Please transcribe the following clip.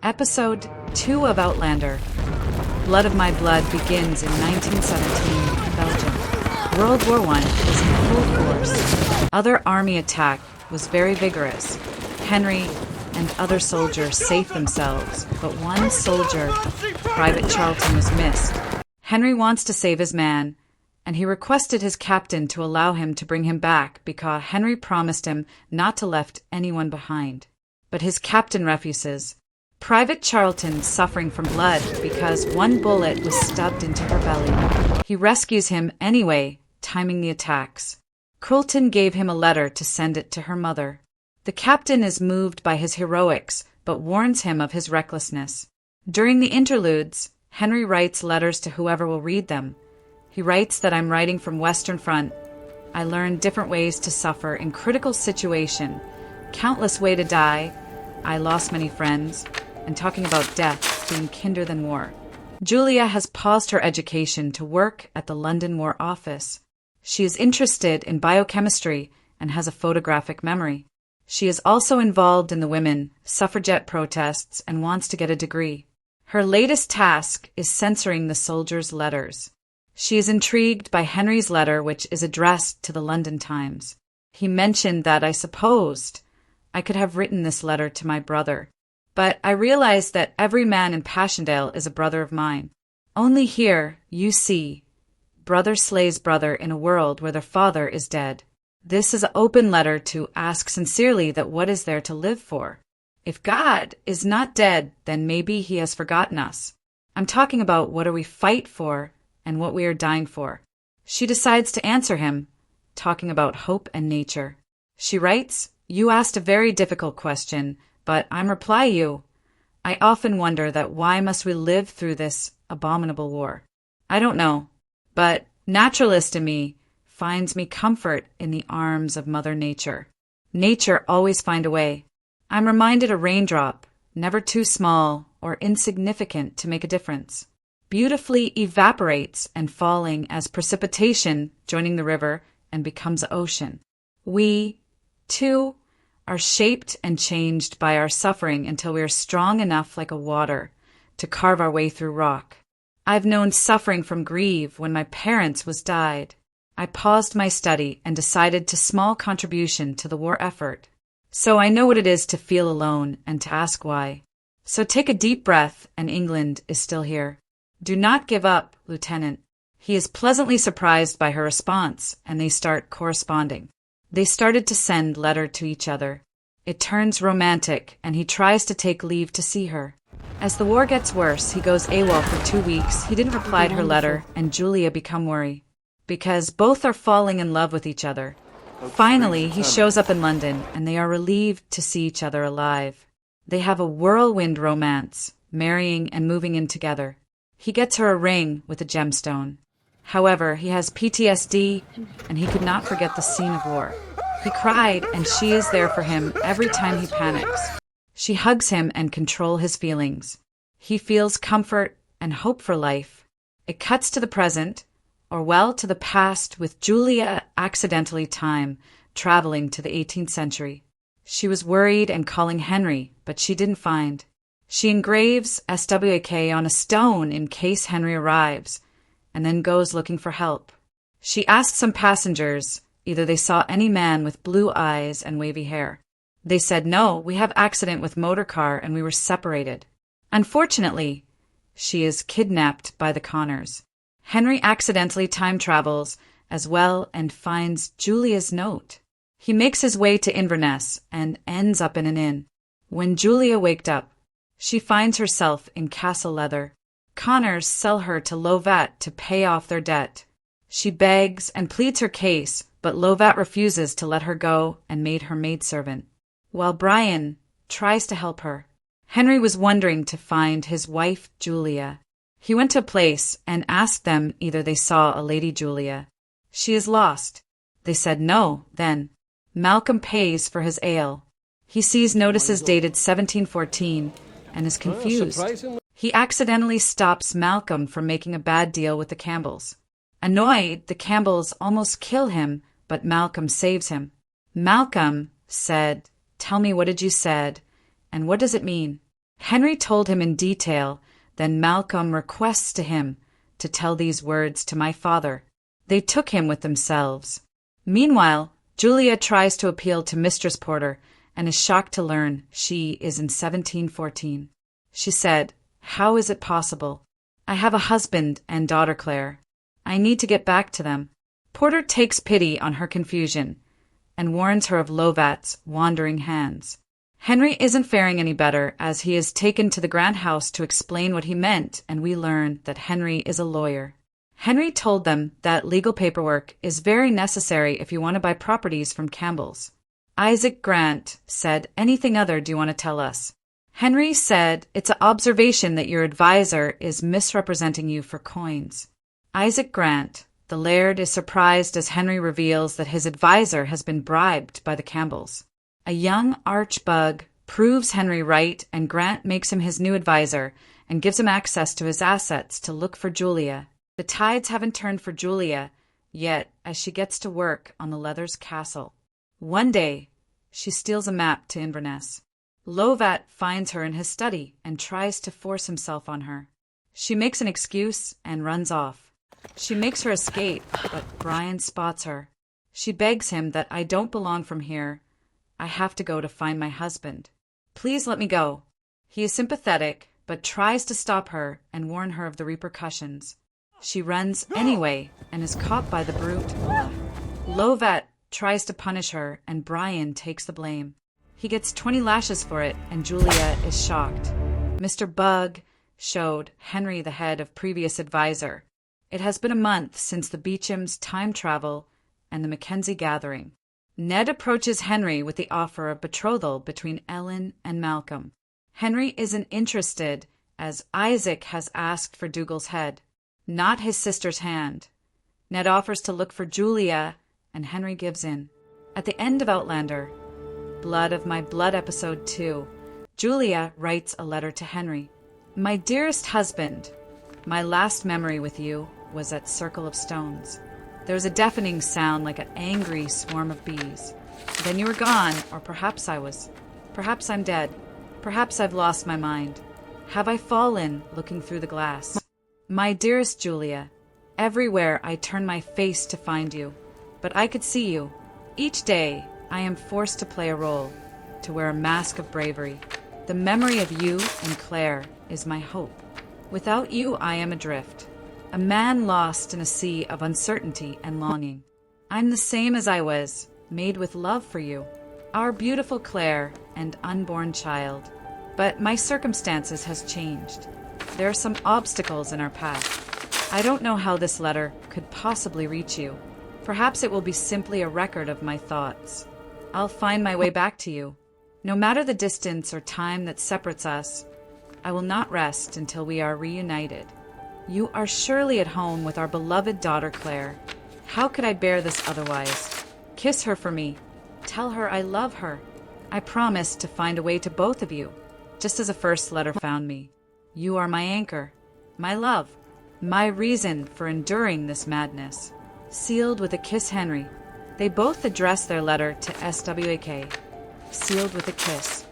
Episode 2 of Outlander. Blood of My Blood begins in 1917 in Belgium. World War I was in full force. Other army attack was very vigorous. Henry and other soldiers saved themselves, but one soldier, Private Charlton, was missed. Henry wants to save his man, and he requested his captain to allow him to bring him back because Henry promised him not to left anyone behind. But his captain refuses. Private Charlton suffering from blood because one bullet was stubbed into her belly. He rescues him anyway, timing the attacks. Coulton gave him a letter to send it to her mother. The captain is moved by his heroics, but warns him of his recklessness. During the interludes, Henry writes letters to whoever will read them. He writes that I'm writing from Western Front. I learned different ways to suffer in critical situation. Countless way to die. I lost many friends. And talking about death being kinder than war. Julia has paused her education to work at the London War Office. She is interested in biochemistry and has a photographic memory. She is also involved in the women suffragette protests and wants to get a degree. Her latest task is censoring the soldiers' letters. She is intrigued by Henry's letter, which is addressed to the London Times. He mentioned that I supposed I could have written this letter to my brother. But I realized that every man in Passchendaele is a brother of mine. Only here, you see, brother slays brother in a world where their father is dead. This is an open letter to ask sincerely that what is there to live for? If God is not dead, then maybe he has forgotten us. I'm talking about what are we fight for and what we are dying for. She decides to answer him, talking about hope and nature. She writes, "You asked a very difficult question, but I'm reply you. I often wonder that why must we live through this abominable war? I don't know, but naturalist in me finds me comfort in the arms of Mother Nature. Nature always find a way. I'm reminded a raindrop, never too small or insignificant to make a difference, beautifully evaporates and falling as precipitation joining the river and becomes ocean. We, too, are shaped and changed by our suffering until we are strong enough like a water to carve our way through rock. I've known suffering from grief when my parents was died. I paused my study and decided to small contribution to the war effort. So I know what it is to feel alone and to ask why. So take a deep breath, and England is still here. Do not give up, Lieutenant." He is pleasantly surprised by her response, and they start corresponding. They started to send letter to each other. It turns romantic, and he tries to take leave to see her. As the war gets worse, he goes AWOL for 2 weeks. He didn't reply to her letter, and Julia become worried, because both are falling in love with each other. Finally, he shows up in London, and they are relieved to see each other alive. They have a whirlwind romance, marrying and moving in together. He gets her a ring with a gemstone. However, he has PTSD, and he could not forget the scene of war. He cried, and she is there for him every time he panics. She hugs him and controls his feelings. He feels comfort and hope for life. It cuts to the present, or well, to the past, with Julia accidentally time traveling to the 18th century. She was worried and calling Henry, but she didn't find. She engraves SWAK on a stone in case Henry arrives, and then goes looking for help. She asked some passengers either they saw any man with blue eyes and wavy hair. They said, "No, we have accident with motor car and we were separated." Unfortunately, she is kidnapped by the Connors. Henry accidentally time travels as well and finds Julia's note. He makes his way to Inverness and ends up in an inn. When Julia waked up, she finds herself in Castle Leather. Connors sell her to Lovat to pay off their debt. She begs and pleads her case, but Lovat refuses to let her go and made her maidservant, while Brian tries to help her. Henry was wondering to find his wife Julia. He went to a place and asked them either they saw a Lady Julia. She is lost. They said no, then. Malcolm pays for his ale. He sees notices dated 1714 and is confused. He accidentally stops Malcolm from making a bad deal with the Campbells. Annoyed, the Campbells almost kill him, but Malcolm saves him. Malcolm said, "Tell me, what did you said, and what does it mean?" Henry told him in detail, then Malcolm requests to him to tell these words to my father. They took him with themselves. Meanwhile, Julia tries to appeal to Mistress Porter and is shocked to learn she is in 1714. She said, "How is it possible? I have a husband and daughter, Claire. I need to get back to them." Porter takes pity on her confusion and warns her of Lovat's wandering hands. Henry isn't faring any better as he is taken to the Grant house to explain what he meant, and we learn that Henry is a lawyer. Henry told them that legal paperwork is very necessary if you want to buy properties from Campbell's. Isaac Grant said, "Anything other do you want to tell us?" Henry said, "It's an observation that your advisor is misrepresenting you for coins." Isaac Grant, the laird, is surprised as Henry reveals that his advisor has been bribed by the Campbells. A young archbug proves Henry right, and Grant makes him his new advisor and gives him access to his assets to look for Julia. The tides haven't turned for Julia yet as she gets to work on the Leathers' castle. One day, she steals a map to Inverness. Lovat finds her in his study and tries to force himself on her. She makes an excuse and runs off. She makes her escape, but Brian spots her. She begs him that "I don't belong from here. I have to go to find my husband. Please let me go." He is sympathetic, but tries to stop her and warn her of the repercussions. She runs anyway and is caught by the brute. Lovat tries to punish her, and Brian takes the blame. He gets 20 lashes for it, and Julia is shocked. Mr. Bug showed Henry the head of previous advisor. It has been a month since the Beecham's time travel and the Mackenzie gathering. Ned approaches Henry with the offer of betrothal between Ellen and Malcolm. Henry isn't interested as Isaac has asked for Dougal's head, not his sister's hand. Ned offers to look for Julia, and Henry gives in. At the end of Outlander, Blood of My Blood Episode 2, Julia writes a letter to Henry. "My dearest husband, my last memory with you was at Circle of Stones. There was a deafening sound like an angry swarm of bees. Then you were gone, or perhaps I was. Perhaps I'm dead. Perhaps I've lost my mind. Have I fallen looking through the glass? My dearest Julia, everywhere I turn my face to find you, but I could see you. Each day I am forced to play a role, to wear a mask of bravery. The memory of you and Claire is my hope. Without you I am adrift, a man lost in a sea of uncertainty and longing. I'm the same as I was, made with love for you, our beautiful Claire and unborn child. But my circumstances has changed. There are some obstacles in our path. I don't know how this letter could possibly reach you. Perhaps it will be simply a record of my thoughts. I'll find my way back to you. No matter the distance or time that separates us, I will not rest until we are reunited. You are surely at home with our beloved daughter Claire. How could I bear this otherwise? Kiss her for me. Tell her I love her. I promise to find a way to both of you, just as the first letter found me. You are my anchor, my love, my reason for enduring this madness." Sealed with a kiss, Henry. They both address their letter to SWAK. Sealed with a kiss.